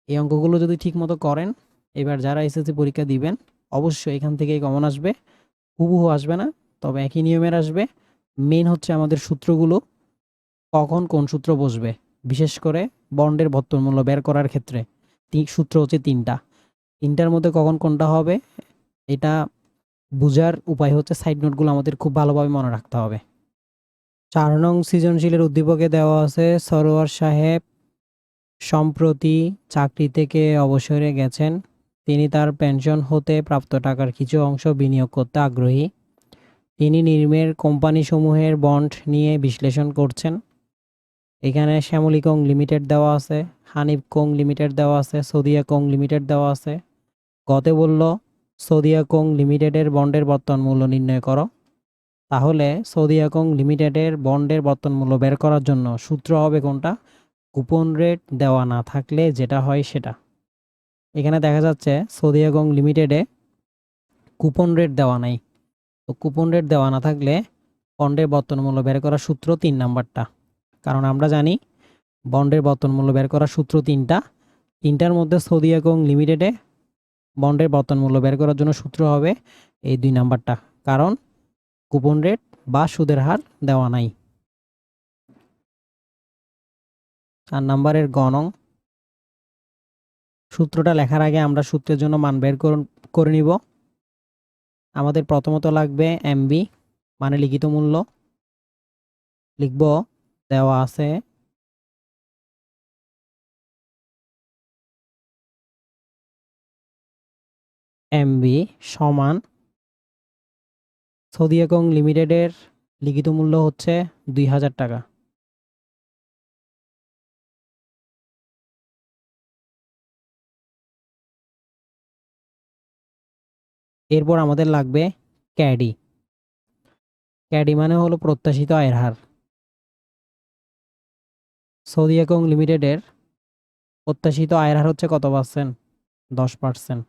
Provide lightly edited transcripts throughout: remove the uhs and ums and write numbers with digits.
এই অঙ্কগুলো যদি ঠিকমতো করেন, এবার যারা এসএসসি পরীক্ষা দিবেন অবশ্যই এখান থেকেই কমন আসবে। হুবহু আসবে না, তবে একই নিয়মের আসবে। মেইন হচ্ছে আমাদের সূত্রগুলো কখন কোন সূত্র বসবে, বিশেষ করে বন্ডের বর্তমান মূল্য বের করার ক্ষেত্রে সূত্র হচ্ছে তিনটার মধ্যে কখন কোনটা হবে এটা বুঝার উপায় হচ্ছে সাইড নোটগুলো আমাদের খুব ভালোভাবে মনে রাখতে হবে। 4 নং সৃজনশীলের উদ্দীপকে দেওয়া আছে সরোয়ার সাহেব সম্প্রতি চাকরি থেকে অবসরে গেছেন। তিনি তার পেনশন হতে প্রাপ্ত টাকার কিছু অংশ বিনিয়োগ করতে আগ্রহী। তিনি নির্মের কোম্পানিসমূহের বন্ড নিয়ে বিশ্লেষণ করছেন। এখানে শ্যামলী কোং লিমিটেড দেওয়া আছে, হানিফ কোং লিমিটেড দেওয়া আছে, সদিয়া কোং লিমিটেড দেওয়া আছে। গতে বলল সদিয়া কোং লিমিটেডের বন্ডের বর্তমান মূল্য নির্ণয় করো। তাহলে সদিয়া কোং লিমিটেডের বন্ডের বর্তমান মূল্য বের করার জন্য সূত্র হবে কোনটা? কুপন রেট দেওয়া না থাকলে যেটা হয় সেটা। এখানে দেখা যাচ্ছে সদিয়া কোং লিমিটেডে কুপন রেট দেওয়া নাই। তো কুপন রেট দেওয়া না থাকলে বন্ডের বর্তমান মূল্য বের করার সূত্র 3 নাম্বারটা। কারণ আমরা জানি বন্ডের বর্তমান মূল্য বের করার সূত্র তিনটার মধ্যে সদিয়া কোং লিমিটেডে বন্ডের বর্তমান মূল্য বের করার জন্য সূত্র হবে এই 2 নাম্বারটা। কারণ কুপন রেট বা সুদের হার দেওয়া নাই। 4 নাম্বারের গণং সূত্রটা লেখার আগে আমরা সূত্রের জন্য মান বের করে নিব। আমাদের প্রথমত লাগবে এমবি মানে লিখিত মূল্য। লিখব দেওয়া আছে এমবি সমান সৌদি একং লিমিটেডের লিখিত মূল্য হচ্ছে 2000 টাকা। এরপর আমাদের লাগবে ক্যাডি। ক্যাডি মানে হলো প্রত্যাশিত আয়ের হার। সৌদি একং লিমিটেডের প্রত্যাশিত আয়ের হার হচ্ছে কত পার্সেন্ট? 10%।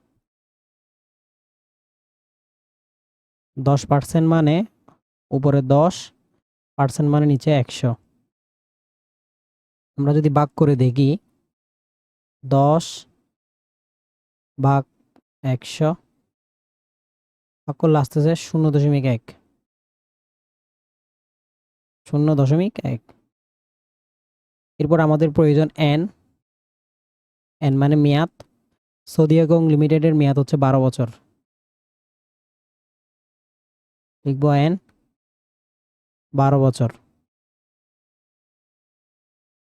10% মানে উপরে 10% মানে নিচে 100। আমরা যদি ভাগ করে দেখি 10 ভাগ 100 ভাগ করলে আসতেছে 0.1। 0.1। এরপর আমাদের প্রয়োজন এন। এন মানে মেয়াদ। সৌদি একং লিমিটেডের মেয়াদ হচ্ছে 12 বছর। লিখব এন 12 বছর।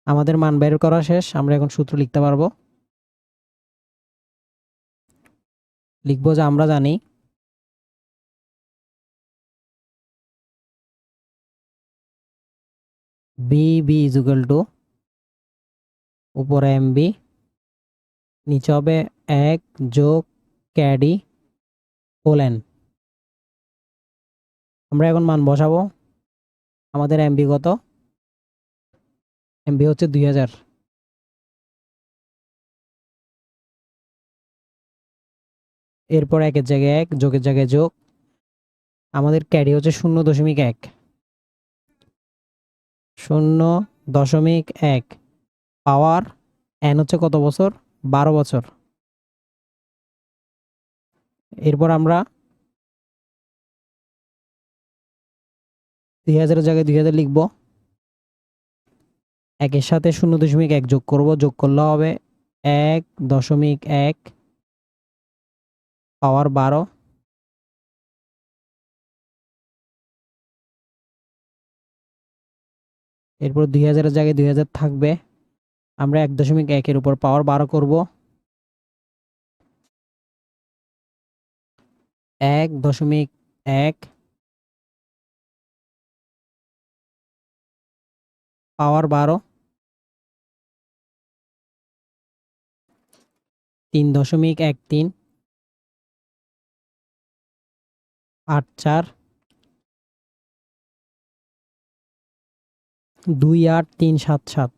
আমাদের মান বের করা শেষ, আমরা এখন সূত্র লিখতে পারবো। লিখবো যে আমরা জানি বি ইজ ইকুয়াল টু উপরে এমবি নিচে হবে 1 যোগ ক্যাডি হোল এন। আমরা এখন মান বসাবো। আমাদের এমবি কত? এমবি হচ্ছে 2000। এরপর 1-এর জায়গায় 1, যোগের জায়গায় যোগ। আমাদের ক্যাডি হচ্ছে 0.1। 0.1 পাওয়ার এন হচ্ছে কত বছর? 12 বছর। এরপর আমরা 2000-এর জায়গায় 2000 লিখবো। 1-এর সাথে 0.1 যোগ করব, যোগ করলে হবে 1.1 পাওয়ার 12। এরপর 2000-এর জায়গায় 2000 থাকবে। আমরা 1.1-এর উপর পাওয়ার 12 করব। 1.1 পাওয়ার 12 3.13 84 28377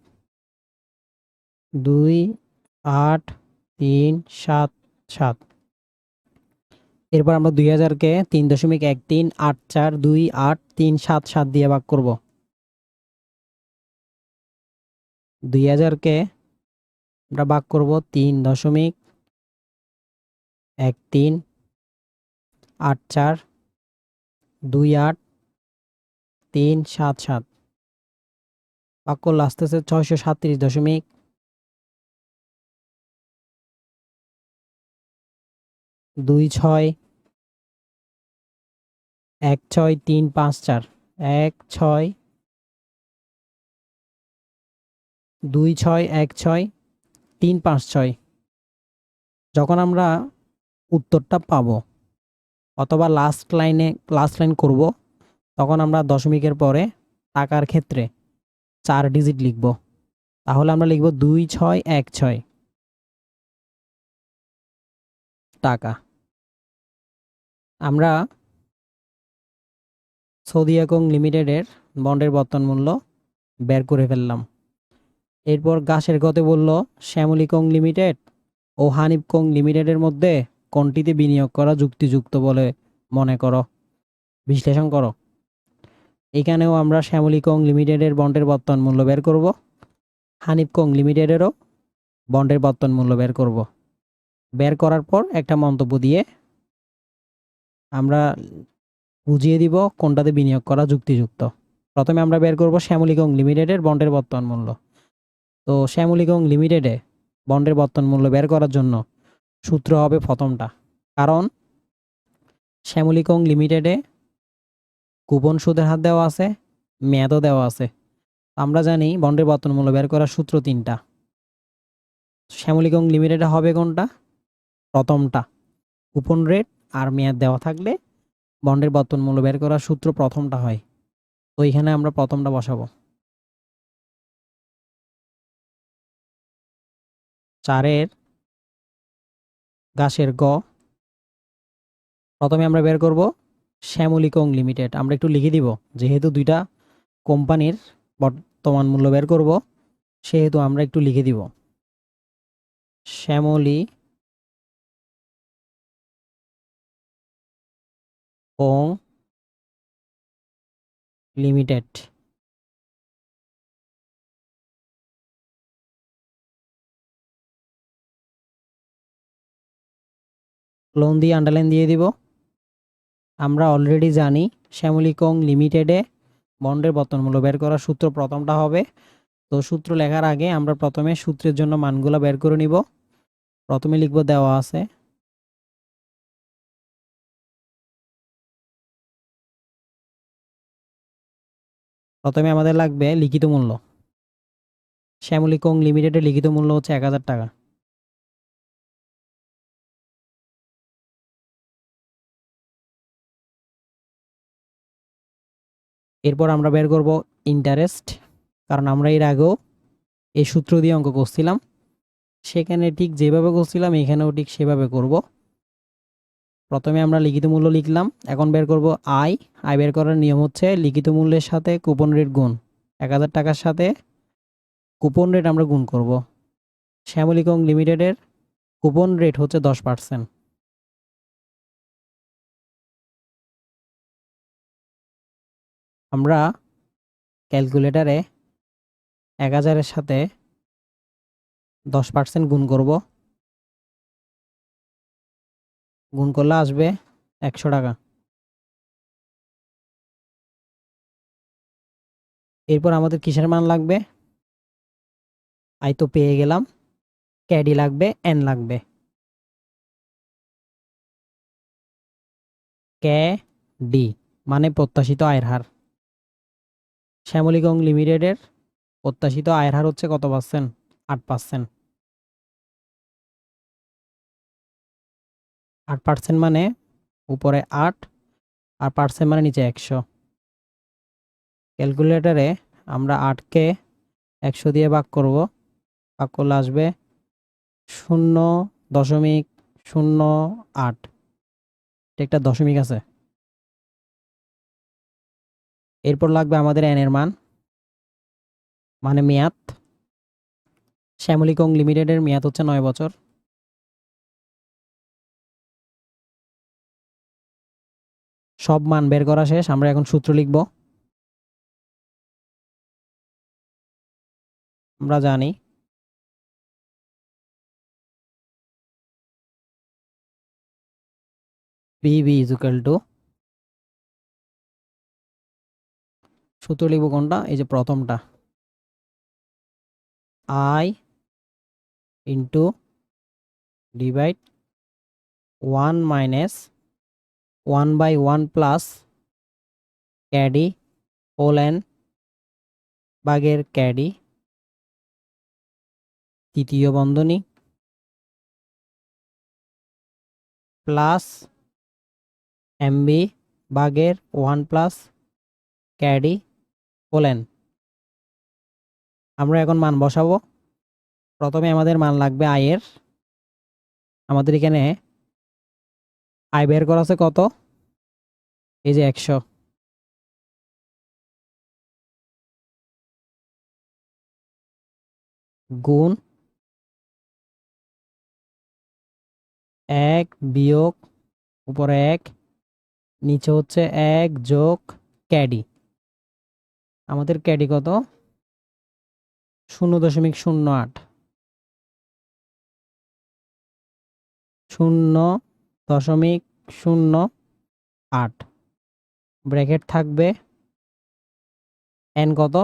28377। এরপর আমরা 2000-কে 3.138428377 দিয়ে ভাগ করব। 2000-কে আমরা ভাগ করব 3.13428 ভাগ করলে আসতেছে 637.2616 162616356 যখন আমরা উত্তরটা পাবো অথবা লাস্ট লাইন করব, তখন আমরা দশমিকের পরে টাকার ক্ষেত্রে 4 ডিজিট লিখব। তাহলে আমরা লিখব 2616 টাকা। আমরা সৌদিয়াকং লিমিটেডের বন্ডের বর্তমান মূল্য বের করে ফেললাম। এরপর গাছের গতে বলল শ্যামলী-কং লিমিটেড ও হানিফ-কং লিমিটেডের মধ্যে কোনটিতে বিনিয়োগ করা যুক্তিযুক্ত বলে মনে করো, বিশ্লেষণ করো। এখানেও আমরা শ্যামলী-কং লিমিটেডের বন্ডের বর্তমান মূল্য বের করব, হানিফ-কং লিমিটেডেরও বন্ডের বর্তমান মূল্য বের করব। বের করার পর একটা মন্তব্য দিয়ে আমরা বুঝিয়ে দিব কোনটাতে বিনিয়োগ করা যুক্তিযুক্ত। প্রথমে আমরা বের করব শ্যামলী-কং লিমিটেডের বন্ডের বর্তমান মূল্য। তো শ্যামলী-কং লিমিটেডে বন্ডের বর্তমান মূল্য বের করার জন্য সূত্র হবে প্রথমটা, কারণ শ্যামলী-কং লিমিটেডে কুপন সুদের হার দেওয়া আছে, মেয়াদও দেওয়া আছে। আমরা জানি বন্ডের বর্তমান মূল্য বের করার সূত্র 3টা। শ্যামলী-কং লিমিটেডে হবে কোনটা? প্রথমটা। কুপন রেট আর মেয়াদ দেওয়া থাকলে বন্ডের বর্তমান মূল্য বের করার সূত্র প্রথমটা হয়। তো এখানে আমরা প্রথমটা বসাবো। 4-এর গাছের গ। প্রথমে আমরা বের করব শ্যামলী-কং লিমিটেড। আমরা একটু লিখে দিব, যেহেতু দুইটা কোম্পানির বর্তমান মূল্য বের করব সেহেতু আমরা একটু লিখে দিব শ্যামলী-কং লিমিটেড। লোন দিয়ে আন্ডারলাইন দিয়ে দিব। আমরা অলরেডি জানি শ্যামলী-কং লিমিটেডে বন্ডের বর্তমান মূল্য বের করার সূত্র প্রথমটা হবে। তো সূত্র লেখার আগে আমরা প্রথমে সূত্রের জন্য মানগুলো বের করে নিব। প্রথমে লিখব দেওয়া আছে প্রথমে আমাদের লাগবে লিখিত মূল্য। শ্যামলী-কং লিমিটেডের লিখিত মূল্য হচ্ছে 1000 টাকা। এরপর আমরা বের করব ইন্টারেস্ট, কারণ আমরা এর আগেও এই সূত্র দিয়ে অঙ্ক করছিলাম। সেখানে ঠিক যেভাবে করছিলাম এখানেও ঠিক সেভাবে করব। প্রথমে আমরা লিখিত মূল্য লিখলাম, এখন বের করব আয়। আয় বের করার নিয়ম হচ্ছে লিখিত মূল্যের সাথে কুপন রেট গুণ। 1000 টাকার সাথে কুপন রেট আমরা গুণ করব। শ্যামলী-কং লিমিটেডের কুপন রেট হচ্ছে 10%। আমরা ক্যালকুলেটারে 1000-এর সাথে 10% গুণ করব। গুণ করলে আসবে 100 টাকা। এরপর আমাদের কিসের মান লাগবে? আয় তো পেয়ে গেলাম, ক্যাডি লাগবে, এন লাগবে। ক্যাডি মানে প্রত্যাশিত আয়ের হার। শ্যামলী-কং লিমিটেডের প্রত্যাশিত আয়ের হার হচ্ছে কত পার্সেন্ট? 8%। 8% মানে উপরে 8 আর পার্সেন্ট মানে নিচে 100। ক্যালকুলেটরে আমরা 8কে 100 দিয়ে ভাগ করব। ভাগ করলে আসবে 0.08। একটা দশমিক আছে। এরপর লাগবে আমাদের এন এর মান, মানে মেয়াদ। শ্যামলী-কং লিমিটেডের মেয়াদ হচ্ছে 9 বছর। সব মান বের করা শেষ, আমরা এখন সূত্র লিখব। আমরা জানি পিবি ইজ ইকুয়াল টু, সূত্র লিখব কোনটা, এই যে প্রথমটা, I into divide 1 minus 1/1 plus ক্যাডি হোল এন ভাগের ক্যাডি তৃতীয় বন্ধনী প্লাস এমবি ভাগের 1 প্লাস ক্যাডি হোল এন। আমরা এখন মান বসাবো। প্রথমে আমাদের মান লাগবে আয়ের। আমাদের এখানে আয় বের করা আছে কত, এই যে 100, গুণ 1 বিয়োগ উপরে 1 নিচে হচ্ছে 1 যোগ ক্যাডি। আমাদের ক্যাডি কত, 0.08, 0.08 ব্র্যাকেট থাকবে এন কত,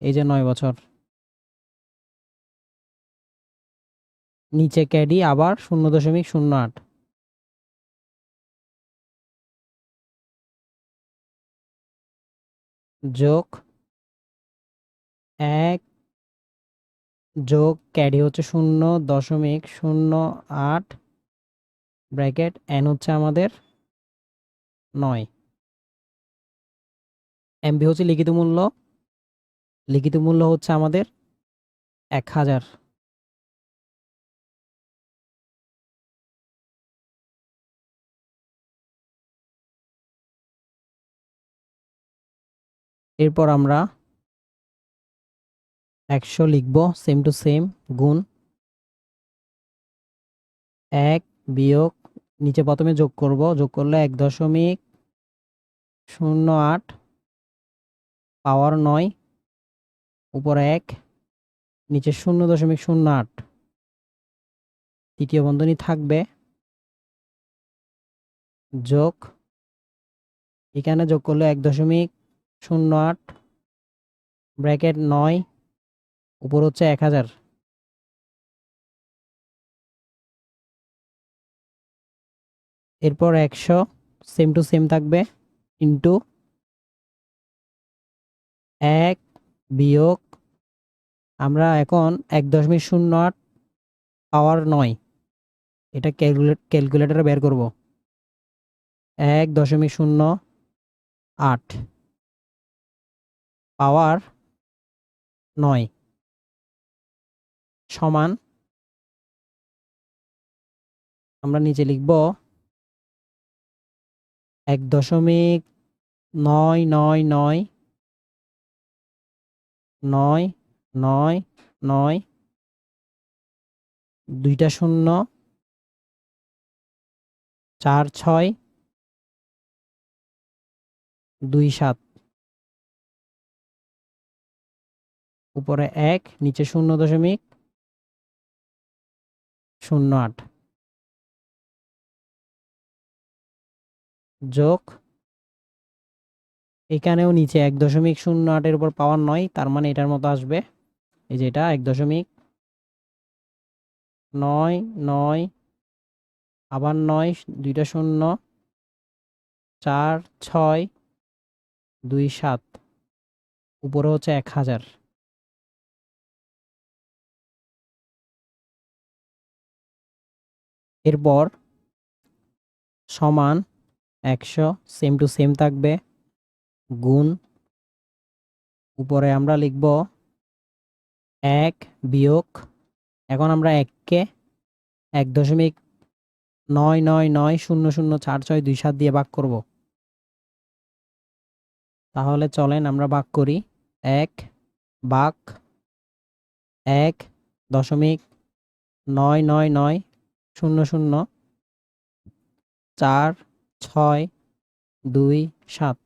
এই যে 9 বছর, নিচে ক্যাডি আবার 0.08 যোগ 1 যোগ ক্যাডি হচ্ছে 0.08 ব্র্যাকেট এন হচ্ছে আমাদের 9। এমবি হচ্ছে লিখিত মূল্য হচ্ছে আমাদের 1000। এরপর আমরা 100 লিখব সেম টু সেম, গুণ 1 বিয়োগ নিচে প্রথমে যোগ করব, যোগ করলে 1.08 পাওয়ার 9 উপরে 1 নিচে 0.08 তৃতীয় বন্ধনী থাকবে যোগ, এখানে যোগ করলে 1.08 ব্র্যাকেট 9 উপর হচ্ছে 1000। এরপর 100 সেম টু সেম থাকবে ইন্টু 1 বিয়োগ, আমরা এখন 1.08 পাওয়ার 9 এটা ক্যালকুলেটরে বের করব, 1.08 পাওয়ার 9 সমান, আমরা নিচে লিখব 1.99999 দুইটা শূন্য 4627 উপরে 1 নিচে 0.08 যোগ, এখানেও নিচে 1.08 এর উপর পাওয়ার 9 তার মানে এটার মতো আসবে, এই যে এটা 1.99 আবার 9 দুইটা শূন্য 4627 উপরে হচ্ছে 1000। এরপর সমান 100 সেম টু সেম থাকবে, গুণ উপরে আমরা লিখব 1 বিয়োগ, এখন আমরা 1কে 1.999004627 দিয়ে ভাগ করব। তাহলে চলেন আমরা ভাগ করি, 1 ভাগ 1.999004627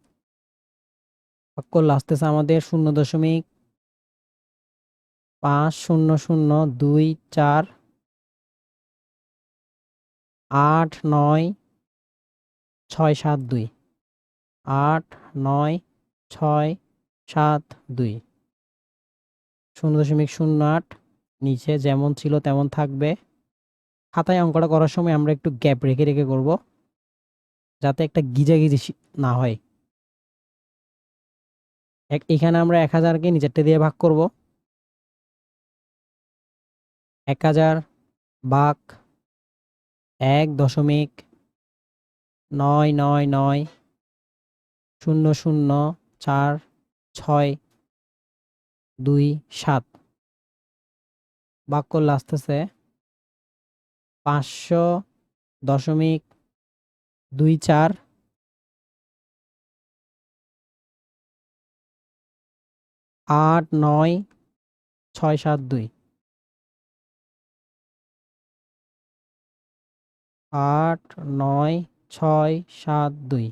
ভাগ করলে আসতেছে আমাদের 0.50024896 672 89672 0.08 নিচে যেমন ছিল তেমন থাকবে। খাতায় অঙ্কটা করার সময় আমরা একটু গ্যাপ রেখে রেখে করব, যাতে একটা গিজাগিজি না হয়। এখানে আমরা 1000কে নিচেরটা দিয়ে ভাগ করব। 1000 ভাগ 1.999004627 ভাগ করলে আসতেছে 500.24 89672 89672।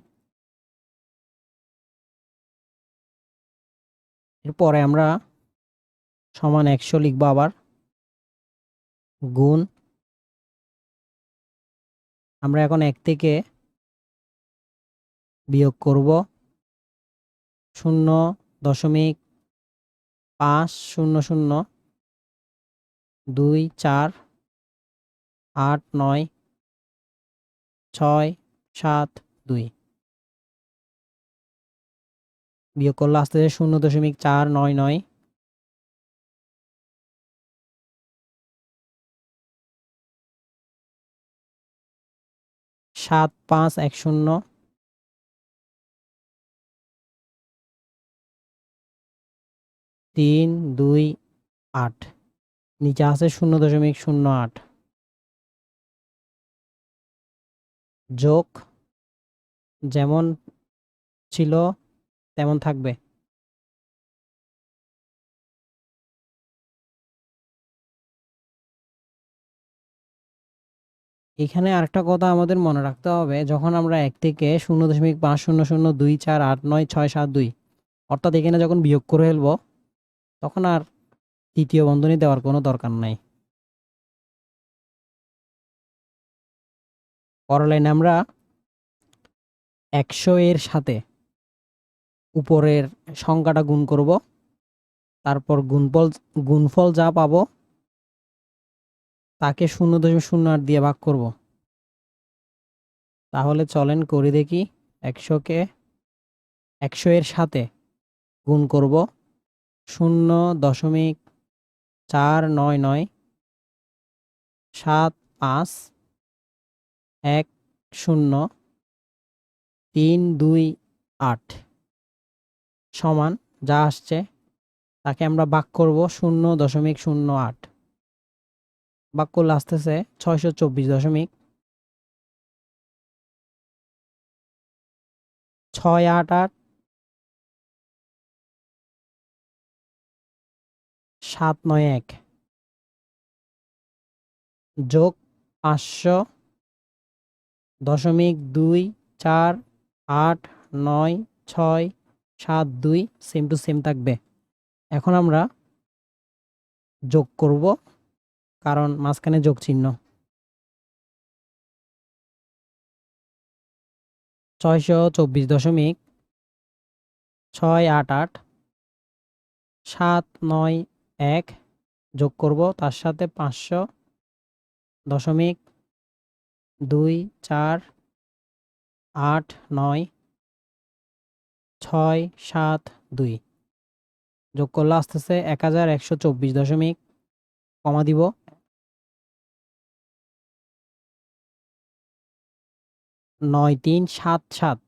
এরপরে আমরা সমান 100 লিখবো, আবার গুণ। আমরা এখন 1 থেকে বিয়োগ করব 0.50024899672 বিয়োগ করলে আসতেছে 0.499। 7510 328 নিচে আছে 0.08 যোগ যেমন ছিল তেমন থাকবে। এখানে আরেকটা কথা আমাদের মনে রাখতে হবে, যখন আমরা 1 থেকে 0.5002489672 অর্থাৎ এখানে যখন বিয়োগ করে ফেলবো, তখন আর তৃতীয় বন্ধনী দেওয়ার কোনো দরকার নাই। পরের লাইনে আমরা 100 এর সাথে উপরের সংখ্যাটা গুণ করব, তারপর গুণফল যা পাবো তাকে 0.08 দিয়ে ভাগ করব। তাহলে চলেন করে দেখি। 100কে 100 এর সাথে গুণ করব 0.499751038 সমান যা আসছে তাকে আমরা ভাগ করব 0.08। ভাগ করলে আসতেছে 624.791 যোগ 500.2489672 সেম টু সেম থাকবে। এখন আমরা যোগ করব, কারণ মাঝখানে যোগ চিহ্ন। 624.688.791 যোগ করব, তার সাথে 500.24899672 যোগ করলে আসতেছে 1124. কমা দিব 9377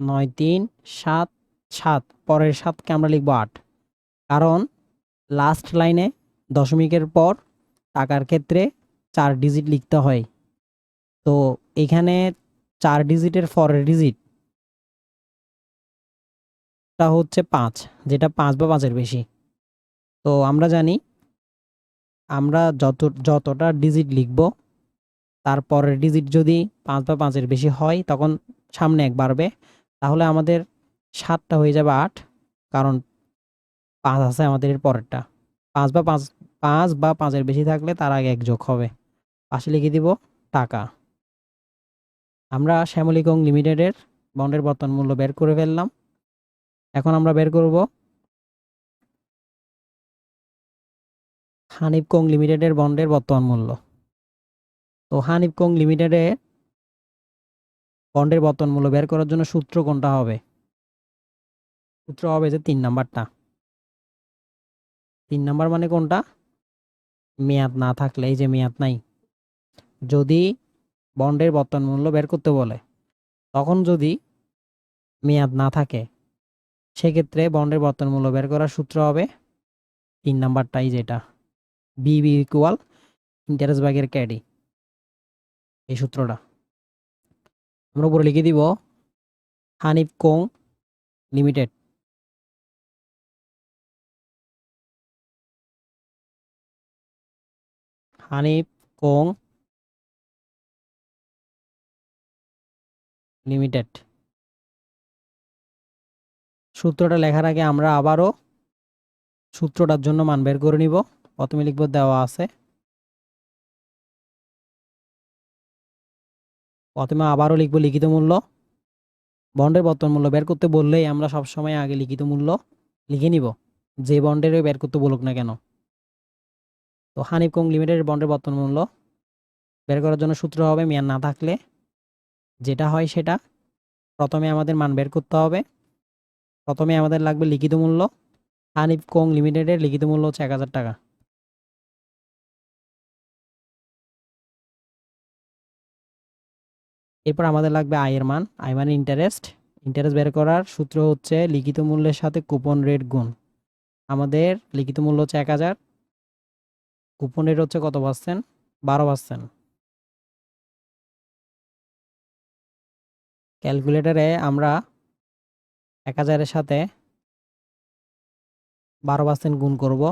9377। পরের 7কে আমরা লিখবো 8, কারণ লাস্ট লাইনে দশমিকের পর টাকার ক্ষেত্রে 4 ডিজিট লিখতে হয়। তো এখানে 4 ডিজিটের পরের ডিজিটটা হচ্ছে 5, যেটা 5 বা 5-এর বেশি। তো আমরা জানি আমরা যতটা ডিজিট লিখব তার পরের ডিজিট যদি 5 বা 5-এর বেশি হয় তখন সামনে 1 বাড়বে। তাহলে আমাদের 7টা হয়ে যাবে 8, কারণ 5 আছে আমাদের এর পরেরটা। 5 বা 5-এর বেশি থাকলে তার আগে 1 যোগ হবে। পাশে লিখে দিব টাকা। আমরা শ্যামলী কং লিমিটেডের বন্ডের বর্তমান মূল্য বের করে ফেললাম। এখন আমরা বের করব হানিফ কং লিমিটেডের বন্ডের বর্তমান মূল্য। তো হানিফ কং লিমিটেডের বন্ডের বর্তমান মূল্য বের করার জন্য সূত্র কোনটা হবে? সূত্র হবে যে 3 নাম্বারটা। 3 নাম্বার মানে কোনটা? মেয়াদ না থাকলে, এই যে মেয়াদ নাই, যদি বন্ডের বর্তমান মূল্য বের করতে বলে তখন যদি মেয়াদ না থাকে সেক্ষেত্রে বন্ডের বর্তমান মূল্য বের করার সূত্র হবে 3 নাম্বারটাই, যেটা বিবি ইকুয়াল ইন্টারেস্ট ভাগের ক্যাডি, এই সূত্রটা আমরা উপরে লিখে দিব। হানিফ কং লিমিটেড হানিফ কং লিমিটেড। সূত্রটা লেখার আগে আমরা আবারও সূত্রটার জন্য মান বের করে নিব। প্রথমে লিখব দেওয়া আছে, প্রথমে আবারও লিখব লিখিত মূল্য। বন্ডের বর্তমান মূল্য বের করতে বললেই আমরা সবসময় আগে লিখিত মূল্য লিখে নিব, যে বন্ডেরও বের করতে বলুক না কেন। তো হানিফ কং লিমিটেডের বন্ডের বর্তমান মূল্য বের করার জন্য সূত্র হবে মেয়াদ না থাকলে যেটা হয় সেটা। প্রথমে আমাদের মান বের করতে হবে। প্রথমে আমাদের লাগবে লিখিত মূল্য। হানিফ কং লিমিটেডের লিখিত মূল্য হচ্ছে 1000 টাকা। এরপর আমাদের লাগবে আয়ের মান, আয় মানে ইন্টারেস্ট। ইন্টারেস্ট বের করার সূত্র হচ্ছে লিখিত মূল্যের সাথে কুপন রেট গুণ। আমাদের লিখিত মূল্য হচ্ছে 1000, কুপন রেট হচ্ছে কত পার্সেন্ট? 12%। ক্যালকুলেটরে আমরা 1000-এর সাথে 12% গুণ করব।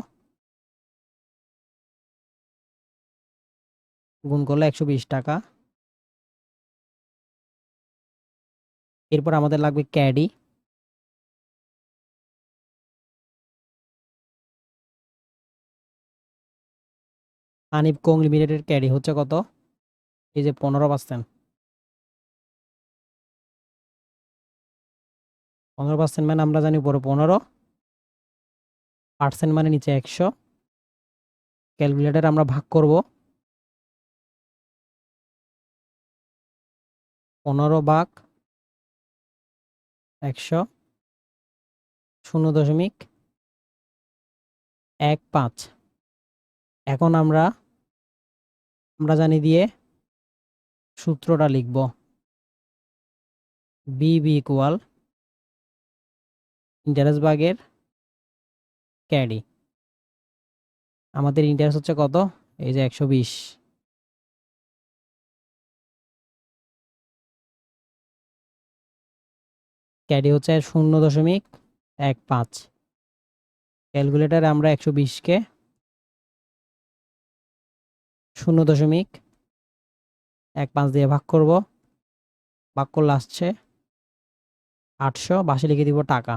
গুণ করলে 120 টাকা। এরপর আমাদের লাগবে ক্যাডি। হানিফ কং লিমিটেডের ক্যাডি হচ্ছে কত? এই যে 15%। 15% মানে আমরা জানি উপরে 15% মানে নিচে 100। ক্যালকুলেটর আমরা ভাগ করব 15/100, 0.15। এখন আমরা জানি দিয়ে সূত্রটা লিখব, বিবি ইকুয়াল ইন্টারেস্ট ভাগের ক্যাডি। আমাদের ইন্টারেস্ট হচ্ছে কত? এই যে 120। ক্যাডি হচ্ছে 0.15। ক্যালকুলেটারে আমরা 120-কে 0.15 দিয়ে ভাগ করব। ভাগ করলে আসছে 800, বাসে লিখে দিব টাকা।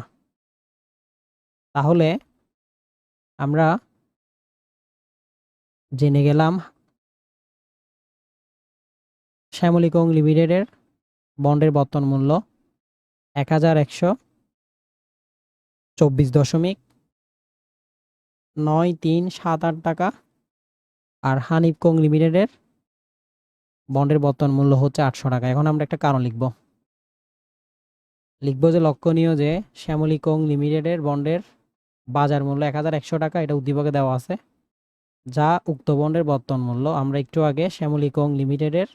তাহলে আমরা জেনে গেলাম শ্যামলী কং লিমিটেডের বন্ডের বর্তমান মূল্য 1124.9378 টাকা। আর হানিফ কং লিমিটেডের বন্ডের বর্তমান মূল্য হচ্ছে 800 টাকা। এখন আমরা একটা কারণ লিখব যে লক্ষণীয় যে শ্যামলী কং লিমিটেডের বন্ডের বাজার মূল্য 1100 টাকা, এটা উদ্দীপকে দেওয়া আছে, যা উক্ত বন্ডের বর্তমান মূল্য। আমরা একটু আগে শ্যামলী কং লিমিটেডের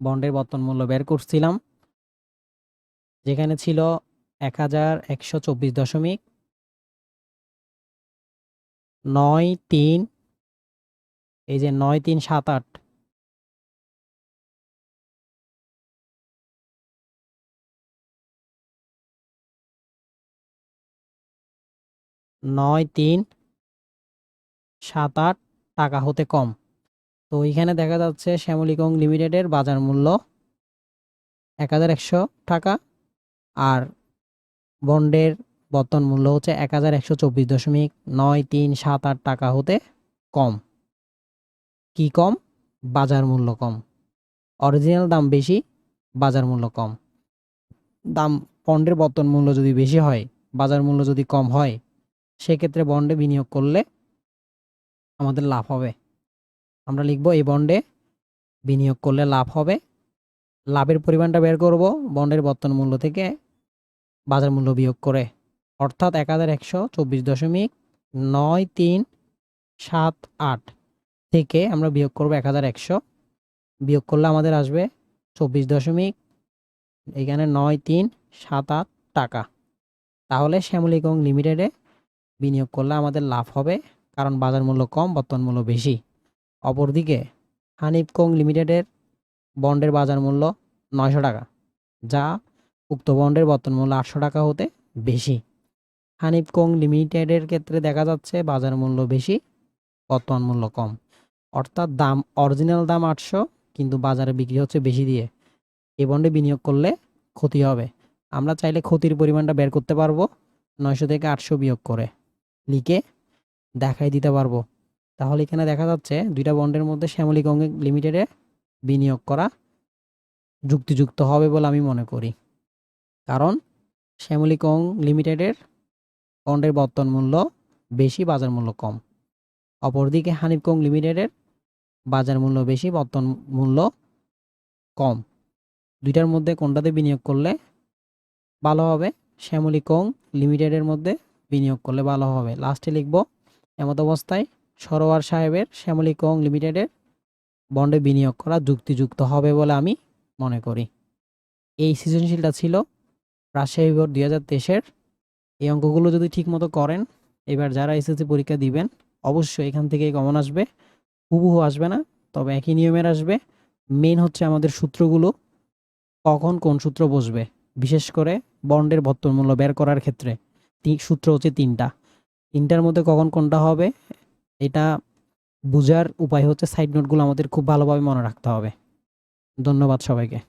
বন্ডের বর্তমান মূল্য বের করছিলাম, যেখানে ছিল 1124.93, এই যে 9378। 9378 টাকা হতে কম। তো এখানে দেখা যাচ্ছে শ্যামলী কং লিমিটেডের বাজার মূল্য 1100 টাকা আর বন্ডের বর্তমান মূল্য হচ্ছে 1124.9378 টাকা হতে কম। কি কম? বাজার মূল্য কম। অরিজিনাল দাম বেশি, বাজার মূল্য কম। দাম বন্ডের বর্তমান মূল্য যদি বেশি হয়, বাজার মূল্য যদি কম হয়, সেক্ষেত্রে বন্ডে বিনিয়োগ করলে আমাদের লাভ হবে। আমরা লিখব এই বন্ডে বিনিয়োগ করলে লাভ হবে। লাভের পরিমাণটা বের করব বন্ডের বর্তমান মূল্য থেকে বাজার মূল্য বিয়োগ করে, অর্থাৎ 1124.9378 থেকে আমরা বিয়োগ করব 1100, বিয়োগ করলে আমাদের আসবে 24.9378 টাকা। তাহলে শ্যামলী কং লিমিটেডে বিনিয়োগ করলে আমাদের লাভ হবে, কারণ বাজার মূল্য কম, বর্তমান মূল্য বেশি। অপরদিকে হানিফ কং লিমিটেডের বন্ডের বাজার মূল্য 900 টাকা, যা উক্ত বন্ডের বর্তমান মূল্য 800 টাকা হতে বেশি। হানিফ কং লিমিটেডের ক্ষেত্রে দেখা যাচ্ছে বাজার মূল্য বেশি, বর্তমান মূল্য কম, অর্থাৎ অরিজিনাল দাম 800, কিন্তু বাজারে বিক্রি হচ্ছে বেশি দিয়ে। এই বন্ডে বিনিয়োগ করলে ক্ষতি হবে। আমরা চাইলে ক্ষতির পরিমাণটা বের করতে পারবো 900 থেকে 800 বিয়োগ করে, লিখে দেখাই দিতে পারবো। তাহলে এখানে দেখা যাচ্ছে দুইটা বন্ডের মধ্যে শ্যামলী কং লিমিটেডে বিনিয়োগ করা যুক্তিযুক্ত হবে বলে আমি মনে করি, কারণ শ্যামলী কং লিমিটেডের বন্ডের বর্তমান মূল্য বেশি, বাজার মূল্য কম। অপরদিকে হানিফ কং লিমিটেডের বাজার মূল্য বেশি, বর্তমান মূল্য কম। দুইটার মধ্যে কোনটাতে বিনিয়োগ করলে ভালো হবে? শ্যামলী কং লিমিটেডের মধ্যে বিনিয়োগ করলে ভালো হবে। লাস্টে লিখব এমত অবস্থায় সরোয়ার সাহেবের শ্যামলী কং লিমিটেডের বন্ডে বিনিয়োগ করা যুক্তিযুক্ত হবে বলে আমি মনে করি। এই সৃজনশীলটা ছিল রাজশাহী বোর্ড 2023-এর। এই অঙ্কগুলো যদি ঠিকমতো করেন, এবার যারা এসএসসি পরীক্ষা দিবেন অবশ্যই এখান থেকে কমন আসবে। হুবহু আসবে না, তবে একই নিয়মের আসবে। মেন হচ্ছে আমাদের সূত্রগুলো, কখন কোন সূত্র বসবে, বিশেষ করে বন্ডের বর্তমান মূল্য বের করার ক্ষেত্রে সূত্র হচ্ছে তিনটার মধ্যে কখন কোনটা হবে, এটা বোঝার উপায় হচ্ছে সাইড নোটগুলো আমাদের খুব ভালোভাবে মনে রাখতে হবে। ধন্যবাদ সবাইকে।